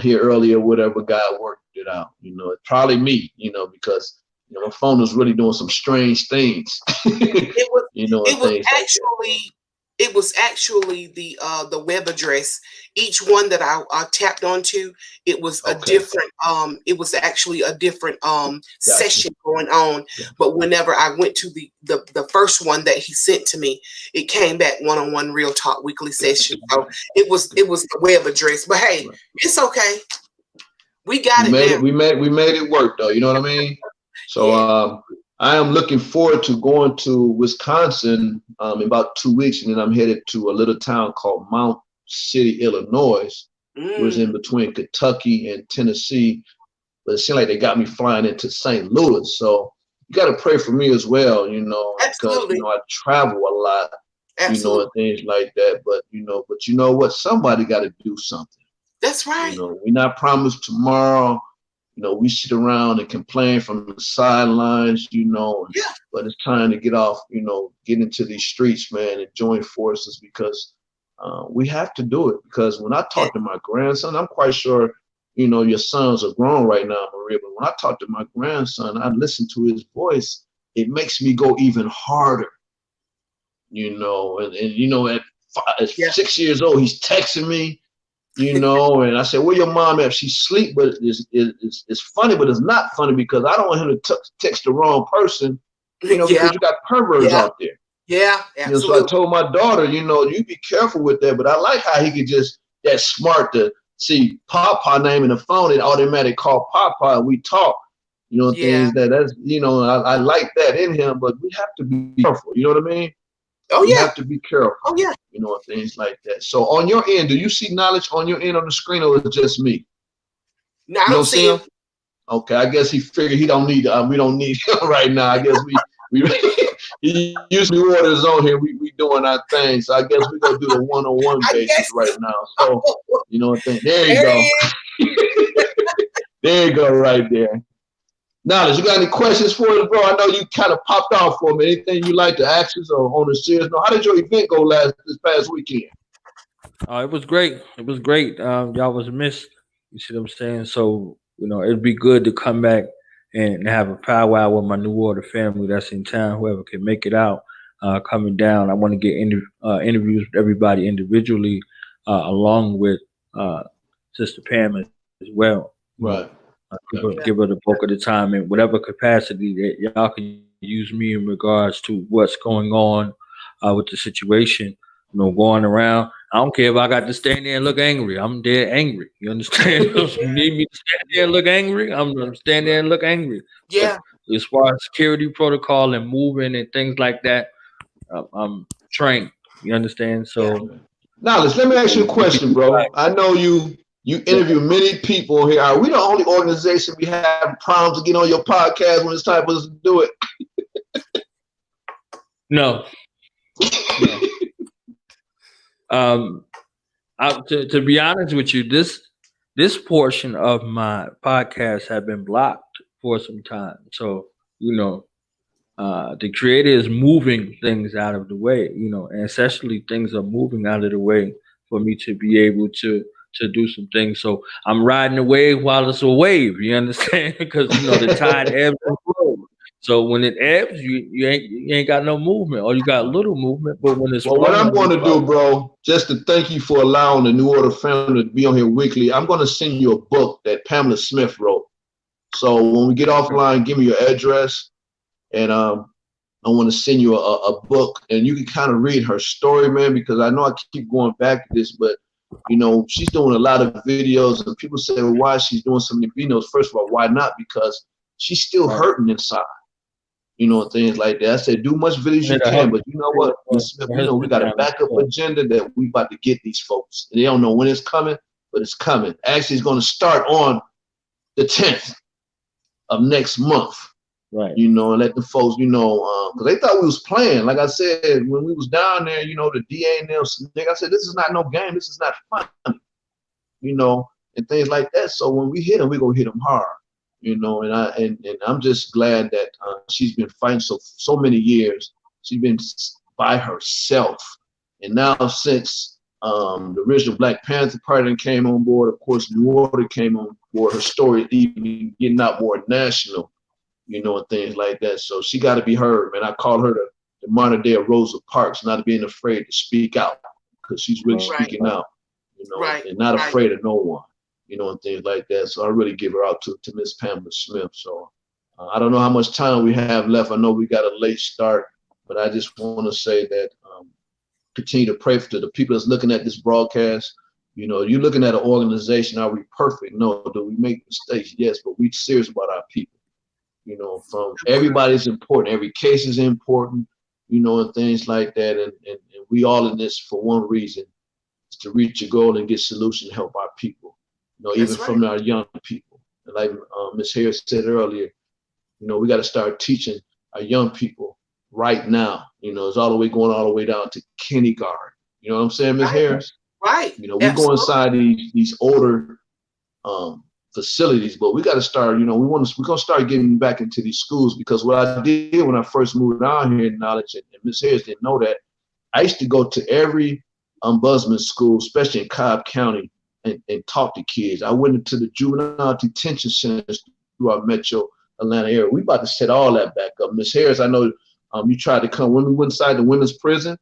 here earlier, whatever. God worked it out. It's probably me, because my phone was really doing some strange things. It was actually the web address. Each one that I tapped onto, it was a different. It was actually a different session going on. Yeah. But whenever I went to the first one that he sent to me, it came back one-on-one Real Talk weekly session. So it was the web address. But hey, it's okay. We got it now. We made it work though. You know what I mean? So I am looking forward to going to Wisconsin in about 2 weeks, and then I'm headed to a little town called Mount City, Illinois, which is in between Kentucky and Tennessee. But it seems like they got me flying into St. Louis. So you got to pray for me as well, because I travel a lot, and things like that. But you know what? Somebody got to do something. That's right. We're not promised tomorrow. We sit around and complain from the sidelines, but it's time to get off, get into these streets, man, and join forces, because we have to do it. Because when I talk to my grandson, I'm quite sure, your sons are grown right now, Maria, but when I talk to my grandson, I listen to his voice, it makes me go even harder, at 6 years old, he's texting me. And I said, where your mom at? She's asleep, but it's funny, but it's not funny, because I don't want him to text the wrong person, because you got perverts out there. Yeah, absolutely. So I told my daughter, you be careful with that, but I like how he could just, that smart to see Papa name in the phone and automatically call Papa and we talk, things that's, I like that in him, but we have to be careful, you know what I mean? Oh, you have to be careful. Oh, yeah. Things like that. So on your end, do you see knowledge on your end on the screen, or is it just me? No, I don't see him. Okay, I guess he figured we don't need him right now. I guess we he usually orders on here. We doing our thing. So I guess we're gonna do the one-on-one basis right now. So there you go. There you go, right there. Knowledge, you got any questions for us, bro? I know you kind of popped off for me. Anything you like to ask us or on the serious note? How did your event go this past weekend? It was great. It was great. Y'all was missed. You see what I'm saying? So, it'd be good to come back and have a powwow with my New Order family that's in town. Whoever can make it out, coming down. I want to get interviews with everybody individually, along with Sister Pam as well. Right. Give her the bulk of the time in whatever capacity that y'all can use me in regards to what's going on with the situation. Going around. I don't care if I got to stand there and look angry. I'm dead angry. You understand? You need me to stand there and look angry? I'm gonna stand there and look angry. Yeah. But as far as security protocol and moving and things like that, I'm trained. You understand? So now let me ask you a question, bro. I know you interview many people here. Are we the only organization we have problems to get on your podcast when it's time for us to do it? No. To be honest with you, this portion of my podcast have been blocked for some time. So, the creator is moving things out of the way, and essentially things are moving out of the way for me to be able to do some things. So I'm riding the wave while it's a wave, you understand? Because, the tide ebbs and flows. So when it ebbs, you ain't got no movement, or you got little movement. But when it's Well, what I'm flowing, going you to do, flow. bro, just to thank you for allowing the New Order family to be on here weekly, I'm going to send you a book that Pamela Smith wrote. So when we get offline, give me your address, and I want to send you a book, and you can kind of read her story, man, because I know I keep going back to this, but she's doing a lot of videos, and people say, well, why she's doing so many videos? First of all, why not? Because she's still Right. hurting inside, things like that. I said, do much videos you It'll can, help but you know what, Ms. Smith, for her we got a family. backup agenda that we about to get these folks. They don't know when it's coming, but it's coming. Actually, it's going to start on the 10th of next month. Right. And let the folks, because they thought we was playing. Like I said, when we was down there, the DA and them, I said, this is not no game. This is not fun, and things like that. So when we hit them, we're going to hit them hard, and I'm just glad that she's been fighting so many years. She's been by herself. And now since the original Black Panther Party came on board, of course, New Order came on board, her story even getting out more national, and things like that. So she got to be heard, man. I call her the modern day of Rosa Parks, not being afraid to speak out, because she's really speaking out, and not afraid of no one, and things like that. So I really give her out to Miss Pamela Smith. So I don't know how much time we have left. I know we got a late start, but I just want to say that continue to pray for the people that's looking at this broadcast. You're looking at an organization. Are we perfect? No. Do we make mistakes? Yes, but we're serious about our people. From everybody's important. Every case is important, and things like that. And we all in this for one reason, is to reach a goal and get solution to help our people, even from our young people. And like Ms. Harris said earlier, we got to start teaching our young people right now. It's all the way going all the way down to kindergarten. You know what I'm saying, Ms. Harris? Right. We go inside these older facilities, but we got to start, we're going to start getting back into these schools, because what I did when I first moved down here in Knowledge, and Ms. Harris didn't know that, I used to go to every ombudsman school, especially in Cobb County, and talk to kids. I went into the juvenile detention centers throughout Metro Atlanta area. We about to set all that back up. Ms. Harris, I know you tried to come when we went inside the women's prison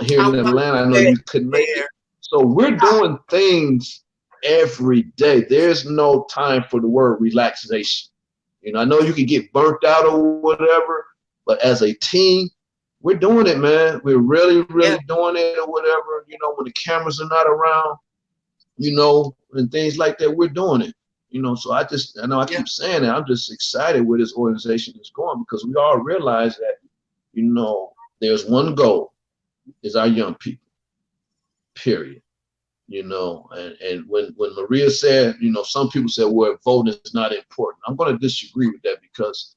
here in Atlanta. I know you couldn't make it. So we're doing things every day. There's no time for the word relaxation. I know you can get burnt out or whatever, but as a team, we're doing it, man. We're really doing it or whatever, when the cameras are not around, and things like that, we're doing it. So I keep saying that. I'm just excited where this organization is going, because we all realize that, there's one goal, is our young people, period. And when Maria said, some people said, well, voting is not important. I'm going to disagree with that, because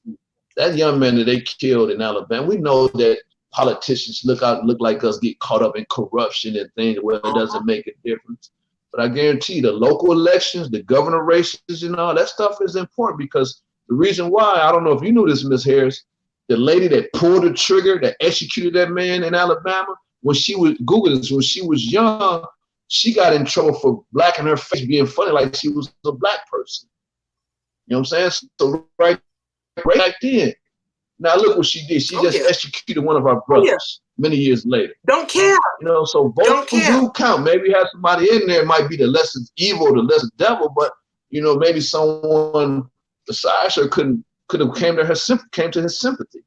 that young man that they killed in Alabama, we know that politicians look like us, get caught up in corruption and things where it doesn't make a difference. But I guarantee you, the local elections, the governor races, and all that stuff is important, because the reason why, I don't know if you knew this, Ms. Harris, the lady that pulled the trigger, that executed that man in Alabama, when she was young, she got in trouble for blacking her face, being funny like she was a black person. You know what I'm saying? So right back then. Now look what she did. She executed one of our brothers many years later. Don't care. So both do count. Maybe have somebody in there, might be the less evil, the less devil, but maybe someone besides her could have came to his sympathy,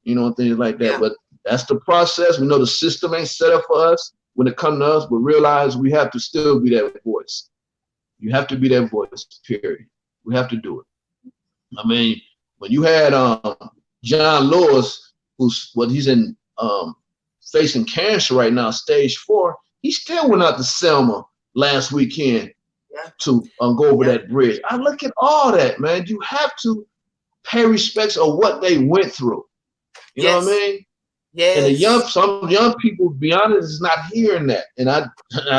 and things like that. Yeah. But that's the process. We know the system ain't set up for us when it comes to us, but realize we have to still be that voice. You have to be that voice, period. We have to do it. I mean, when you had John Lewis, he's in facing cancer right now, stage 4, he still went out to Selma last weekend to go over that bridge. I look at all that, man. You have to pay respects of what they went through. You know what I mean? Yes. And some young people, to be honest, is not hearing that. And I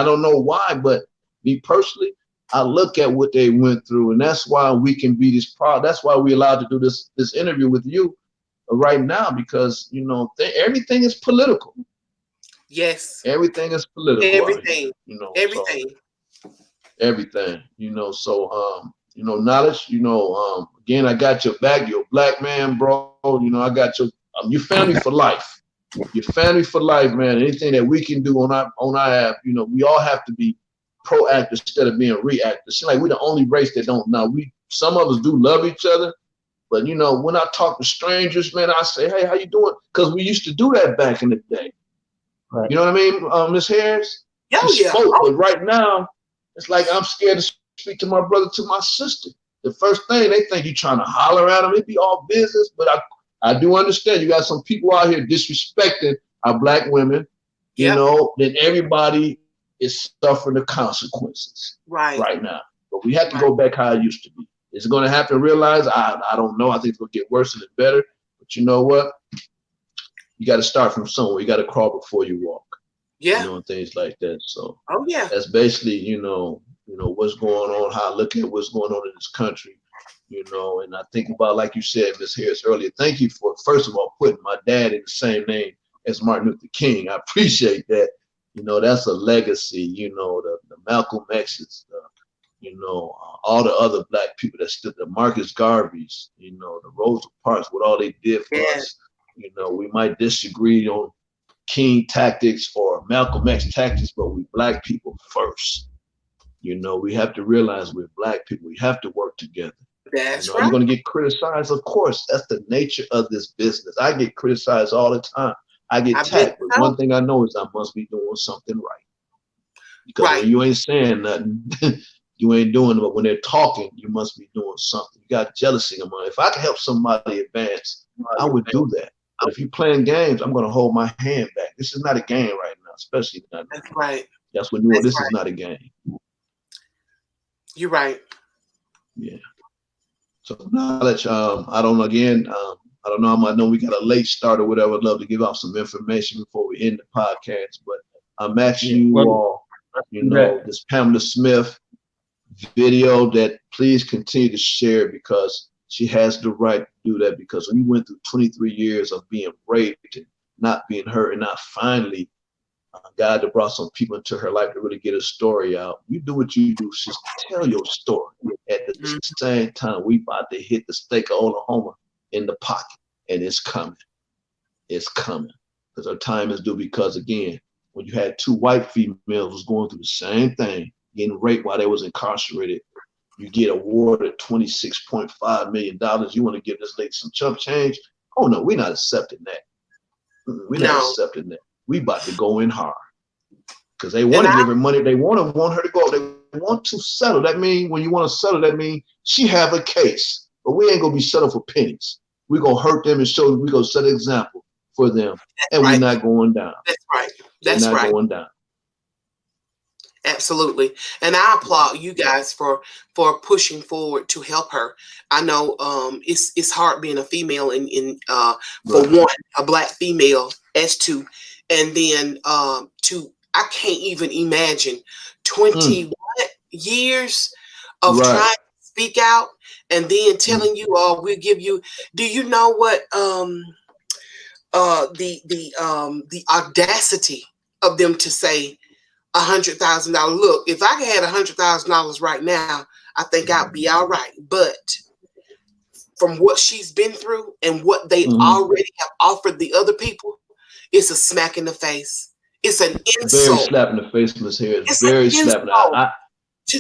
don't know why, but me personally, I look at what they went through, and that's why we can be this proud. That's why we're allowed to do this interview with you right now, because everything is political. Yes. Everything is political. Everything. Everything. So, everything. So knowledge. again, I got your back. You're a black man, bro. You know, I got your family for life. Your family for life, man. Anything that we can do on our app, you know, we all have to be proactive instead of being reactive. It's like we're the only race that don't know. Some of us do love each other, but you know, when I talk to strangers, man, I say, hey, how you doing? Because we used to do that back in the day. Right. You know what I mean, Miss Harris? Oh, We yeah. spoke, but right now, it's like I'm scared to speak to my brother, to my sister. The first thing they think you trying to holler at them, it be all business, but I do understand you got some people out here disrespecting our black women, you Yep. know, then everybody is suffering the consequences Right. now. But we have to go back how it used to be. Is it going to happen? Realize? I don't know. I think it's going to get worse and better. But you know what? You got to start from somewhere. You got to crawl before you walk. Yeah. You know, and things like that. So Oh, yeah. that's basically, you know, what's going on, how I look at what's going on in this country, you know, and I think about, like you said, Ms. Harris earlier, thank you for, first of all, putting my dad in the same name as Martin Luther King. I appreciate that. You know, that's a legacy, you know, the Malcolm X's, you know, all the other black people that stood, the Marcus Garveys, you know, the Rosa Parks, what all they did for us. You know, we might disagree on King tactics or Malcolm X tactics, but we black people first. You know, we have to realize we're black people. We have to work together. That's you know, right. You're going to get criticized. Of course, that's the nature of this business. I get criticized all the time. I get attacked. But one thing I know is I must be doing something right. Because when you ain't saying nothing, you ain't doing it. But when they're talking, you must be doing something. You got jealousy in mind. If I could help somebody advance, I would do that. But if you're playing games, I'm going to hold my hand back. This is not a game right now, especially not. That's right. That's when you know this is not a game. You're right. Yeah. So knowledge, I don't know, again, I don't know, I know we got a late start or whatever. I'd love to give out some information before we end the podcast, but I'm asking you all, you know, this Pamela Smith video, that please continue to share, because she has the right to do that, because we went through 23 years of being raped and not being heard, and not finally God that brought some people into her life to really get a story out. You do what you do, just tell your story. At the same time, we about to hit the stake of Oklahoma in the pocket, and it's coming. It's coming, because our time is due. Because again, when you had two white females was going through the same thing, getting raped while they was incarcerated, you get awarded $26.5 million. You want to give this lady some chump change? Oh no, we're not accepting that. We're not accepting that. We about to go in hard, because they want to give her money. They want her to go. They want to settle. That means when you want to settle, that means she have a case. But we ain't gonna be settled for pennies. We're gonna hurt them and show them. We're gonna set an example for them, and we're not going down. That's right. That's we're not going down. Absolutely. And I applaud you guys for pushing forward to help her. I know it's hard being a female in for one, a black female, as two, and then I can't even imagine 20 years of trying to speak out, and then telling you, we'll give you, do you know what the audacity of them to say $100,000. Look, if I had $100,000 right now, I think I'd be all right. But from what she's been through and what they already have offered the other people, it's a smack in the face. It's an insult. Very slap in the face, Miss Harris. It's very slap in the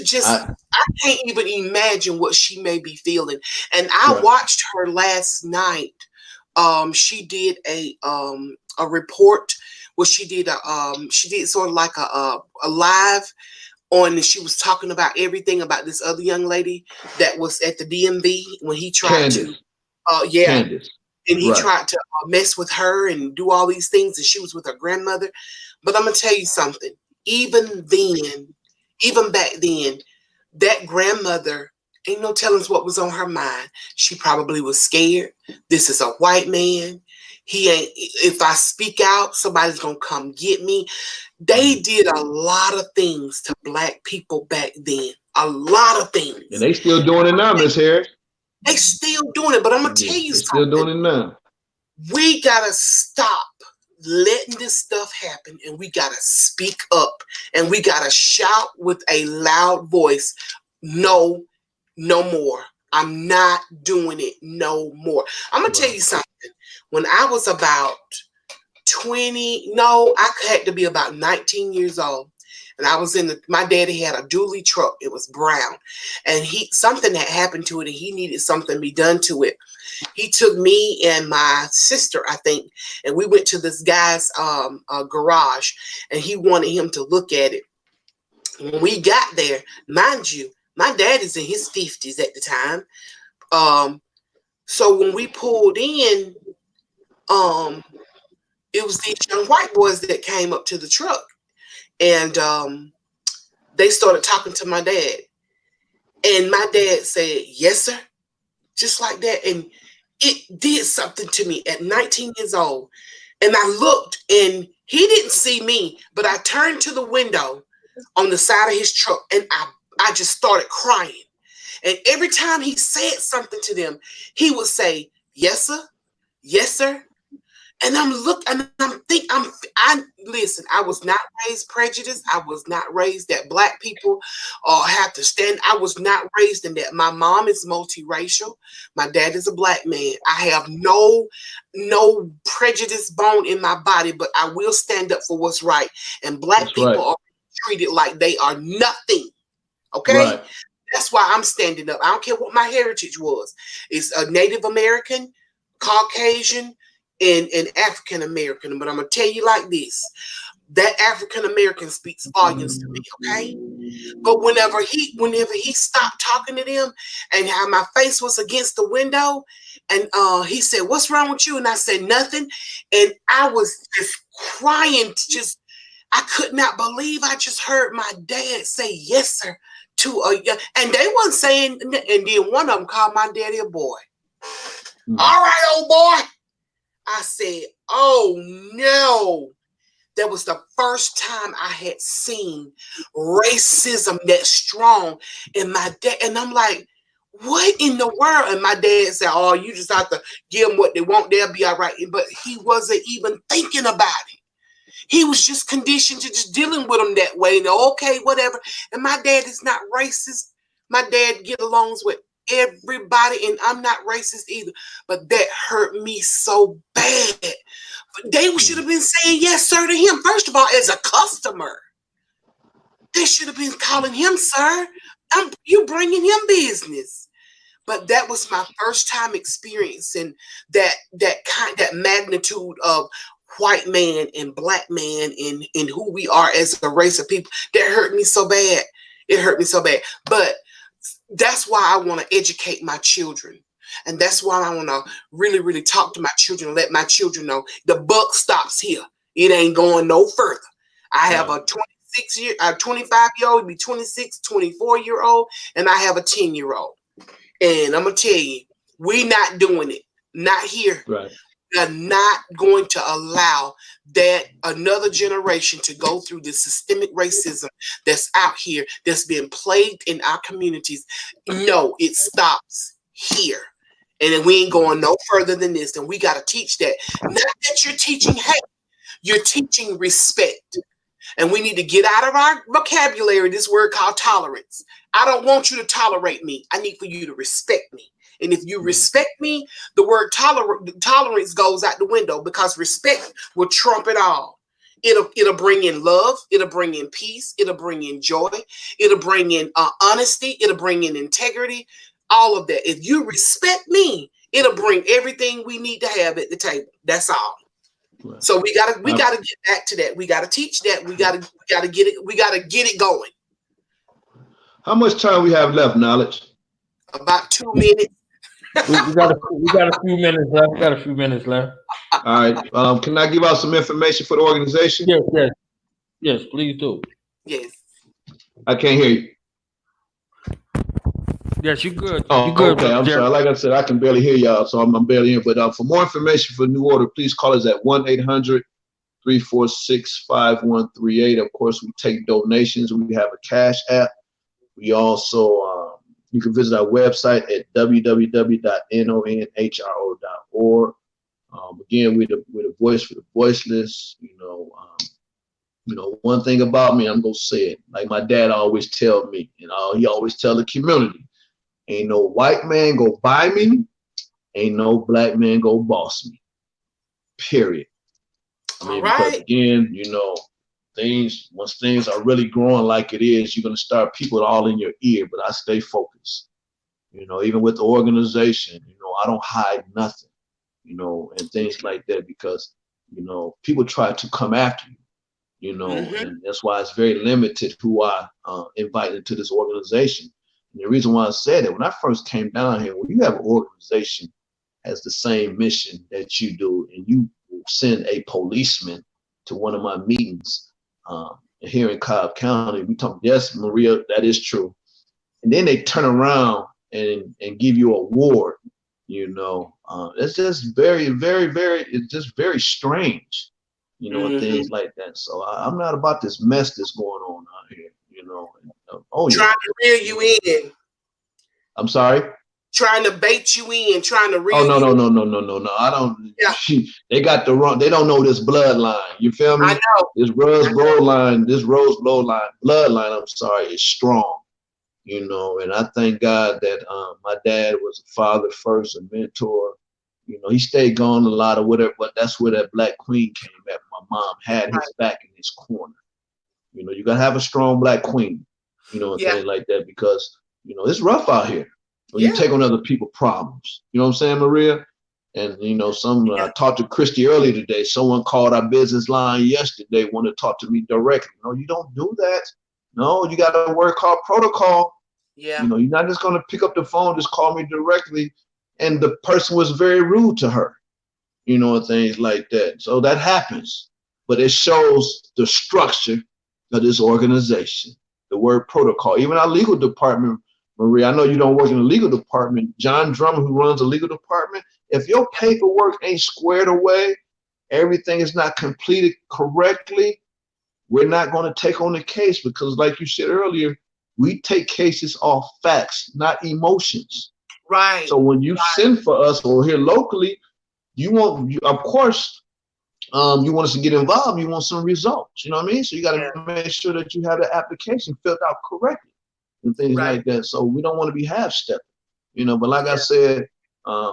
face. I can't even imagine what she may be feeling. And I watched her last night. She did a report where she did sort of like a live on, and she was talking about everything about this other young lady that was at the DMV when he tried to and he tried to mess with her and do all these things, and she was with her grandmother. But I'm gonna tell you something, even back then, that grandmother, ain't no telling what was on her mind. She probably was scared. This is a white man. He ain't, if I speak out, somebody's gonna come get me. They did a lot of things to black people back then. A lot of things. And they still doing it now, Miss Harris. They still doing it, but I'm gonna tell you something. Still doing it now. We gotta stop letting this stuff happen, and we gotta speak up, and we gotta shout with a loud voice, no more. I'm not doing it no more. I'm gonna tell you something. When I was about 20, no, I had to be about 19 years old. And I was my daddy had a dually truck. It was brown. And something had happened to it and he needed something to be done to it. He took me and my sister, I think, and we went to this guy's garage and he wanted him to look at it. When we got there, mind you, my dad is in his 50s at the time. So when we pulled in, it was these young white boys that came up to the truck, and they started talking to my dad. And my dad said, "Yes, sir," just like that. And it did something to me at 19 years old. And I looked, and he didn't see me, but I turned to the window on the side of his truck, and I just started crying. And every time he said something to them, he would say, "Yes, sir. Yes, sir." And listen, I was not raised prejudiced. I was not raised that black people have to stand. I was not raised in that. My mom is multiracial. My dad is a black man. I have no prejudice bone in my body, but I will stand up for what's right. And black people are treated like they are nothing. Okay? Right. That's why I'm standing up. I don't care what my heritage was. It's a Native American, Caucasian, and African American. But I'm gonna tell you like this: that African American speaks volumes to me, okay? But whenever he stopped talking to them, and how my face was against the window, and he said, "What's wrong with you?" And I said, "Nothing," and I was just crying, I could not believe I just heard my dad say, "Yes, sir," to and they wasn't saying, and then one of them called my daddy a boy. All right, old boy. I said, "Oh no." That was the first time I had seen racism that strong in my dad. And I'm like, what in the world? And my dad said, "Oh, you just have to give them what they want. They'll be all right." But he wasn't even thinking about it. He was just conditioned to just dealing with them that way. And okay, whatever. And my dad is not racist. My dad get along with everybody, and I'm not racist either. But that hurt me so bad. They should have been saying yes, sir, to him. First of all, as a customer, they should have been calling him sir. You bringing him business. But that was my first time experiencing that magnitude of white man and black man and who we are as a race of people. That hurt me so bad. It hurt me so bad. But that's why I want to educate my children. And that's why I want to really, really talk to my children and let my children know the buck stops here. It ain't going no further. I have a 25-year-old, be 26, 24-year-old, and I have a 10-year-old. And I'm going to tell you, we not doing it. Not here. Right. We're not going to allow that another generation to go through the systemic racism that's out here, that's been plagued in our communities. No, it stops here. And then we ain't going no further than this. And we got to teach that. Not that you're teaching hate, you're teaching respect. And we need to get out of our vocabulary this word called tolerance. I don't want you to tolerate me. I need for you to respect me. And if you respect me, the word tolerance goes out the window, because respect will trump it all. It'll bring in love. It'll bring in peace. It'll bring in joy. It'll bring in honesty. It'll bring in integrity. All of that. If you respect me, it'll bring everything we need to have at the table. That's all. Right. So we gotta get back to that. We gotta teach that. We gotta get it. We gotta get it going. How much time we have left, Knowledge? About 2 minutes. we got a few minutes left. We got a few minutes left. All right. Can I give out some information for the organization? Yes, please do. Yes. I can't hear you. Yes, you good. Oh, you good, okay. I'm sorry. Like I said, I can barely hear y'all, so I'm barely in. But for more information for New Order, please call us at 1-800-346-5138. Of course, we take donations. We have a cash app. We also, you can visit our website at www.nonhro.org. Again, we're the voice for the voiceless. One thing about me, I'm gonna say it. Like my dad always tell me, he always tell the community, Ain't no white man go buy me. Ain't no black man go boss me. Period. I All mean, because right. again, once things are really growing like it is, you're gonna start people all in your ear. But I stay focused. Even with the organization, I don't hide nothing, and things like that because, people try to come after you, Mm-hmm. and that's why it's very limited who I invite into this organization. And the reason why I said it, when I first came down here, when you have an organization has the same mission that you do, and you send a policeman to one of my meetings here in Cobb County, we talk, yes, Maria, that is true. And then they turn around and give you an award, it's just very, very, very, it's just very strange, and Mm-hmm. things like that. So I'm not about this mess that's going on out here, oh yeah. Trying to reel you in. I'm sorry. Trying to bait you in, trying to Oh reel no you no in. no no no no no! I don't. Yeah, They got the wrong. They don't know this bloodline. You feel I me? know. This Rose I know. bloodline. This Rose bloodline. I'm sorry, is strong. And I thank God that my dad was a father first, a mentor. He stayed gone a lot of whatever, but that's where that Black Queen came at. My mom had his Right. back in his corner. You gotta have a strong Black Queen. And Yeah. things like that because it's rough out here when you Yeah. take on other people's problems. You know what I'm saying, Maria? And Yeah. I talked to Christy earlier today. Someone called our business line yesterday, wanted to talk to me directly. No, you don't do that. No, you got a word called protocol. Yeah. You're not just gonna pick up the phone, just call me directly. And the person was very rude to her, and things like that. So that happens, but it shows the structure of this organization. The word protocol. Even our legal department, Maria, I know you don't work in the legal department. John Drummond, who runs the legal department, if your paperwork ain't squared away, everything is not completed correctly, we're not going to take on the case because, like you said earlier, we take cases off facts, not emotions. Right. So when you send for us or here locally, of course, you want us to get involved. You want some results. You know what I mean? So you got Yeah. to make sure that you have the application filled out correctly and things Right. like that. So we don't want to be half-stepping. But like I Yeah. said,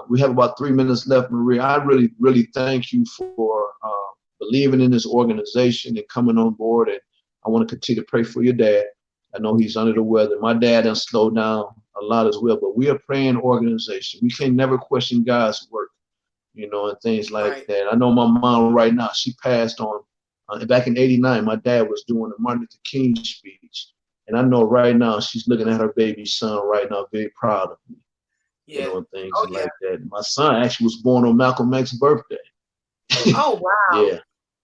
we have about 3 minutes left, Maria. I really, really thank you for believing in this organization and coming on board. And I want to continue to pray for your dad. I know he's under the weather. My dad has slowed down a lot as well, but we are a praying organization. We can never question God's work, and things like Right. that. I know my mom right now, she passed on back in '89. My dad was doing the Martin Luther King speech. And I know right now she's looking at her baby son right now, very proud of me, Yeah. and things Oh yeah. like that. My son actually was born on Malcolm X's birthday. Oh wow. Yeah.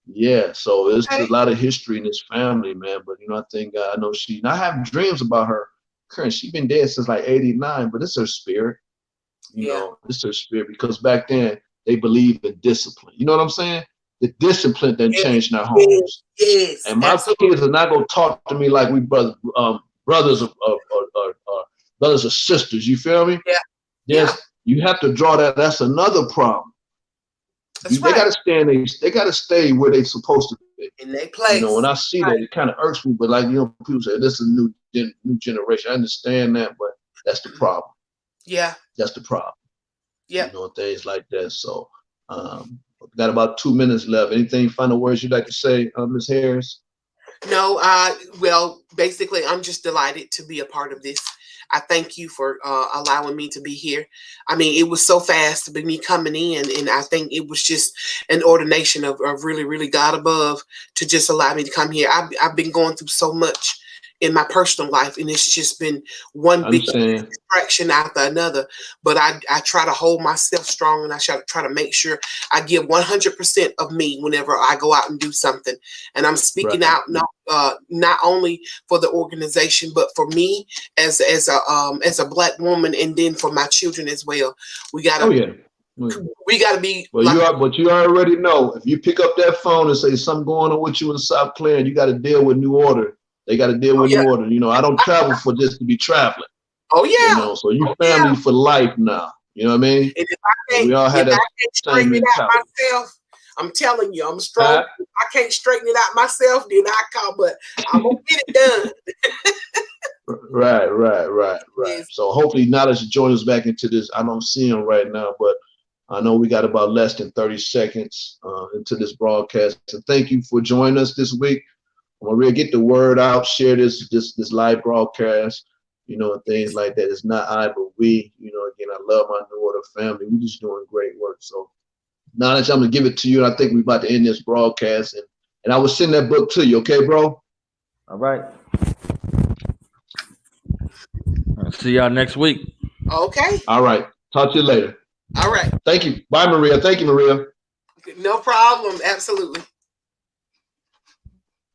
Yeah. So there's a Okay. lot of history in this family, man. But I thank God. I know and I have dreams about her. Current, she's been dead since like '89, but it's her spirit. Yeah. It's her spirit because back then they believed in discipline. You know what I'm saying? The discipline didn't Yes. change in our Yes. homes. Yes. And my Absolutely. kids are not gonna talk to me like we brothers or brothers or sisters. You feel me? Yeah. Yeah. Yes, you have to draw that. That's another problem. That's They right. gotta they gotta stay where they're supposed to be. In their When place. I see Right. that, it kind of irks me. But people say this is a new generation. I understand that, but that's the problem. Yeah. That's the problem. Yeah. Things like that. So, got about 2 minutes left. Anything final words you'd like to say, Ms. Harris? No, well, basically, I'm just delighted to be a part of this. I thank you for allowing me to be here. I mean, it was so fast to me coming in, and I think it was just an ordination of really, really God above to just allow me to come here. I've been going through so much in my personal life, and it's just been one I big understand. distraction after another. But I try to hold myself strong, and I try to make sure I give 100% of me whenever I go out and do something. And I'm speaking Right. out not only for the organization, but for me as a Black woman, and then for my children as well. We Oh gotta yeah. we gotta be Well, like but you already know if you pick up that phone and say something going on with you in South Clare, you got to deal with New Order. They got to deal oh with yeah, New Order. I don't travel for just to be traveling. oh yeah, So you oh yeah. family for life now. You know what I mean? And And we all if had I that can't same straighten it out mentality. myself, I'm telling you, I'm strong. I can't straighten it out myself, then I call, but I'm gonna get it done. Right. Yes. So hopefully now that you join us back into this, I don't see him right now, but I know we got about less than 30 seconds into this broadcast. So thank you for joining us this week. Maria, get the word out, share this live broadcast, you know, and things like that. It's not I, but we, you know, again, I love my New Order family. We're just doing great work. So now that I'm gonna give it to you, and I think we're about to end this broadcast, and I will send that book to you, okay, bro? All right. I'll see y'all next week. Okay. All right. Talk to you later. All right. Thank you. Bye, Maria. Thank you, Maria. No problem. Absolutely.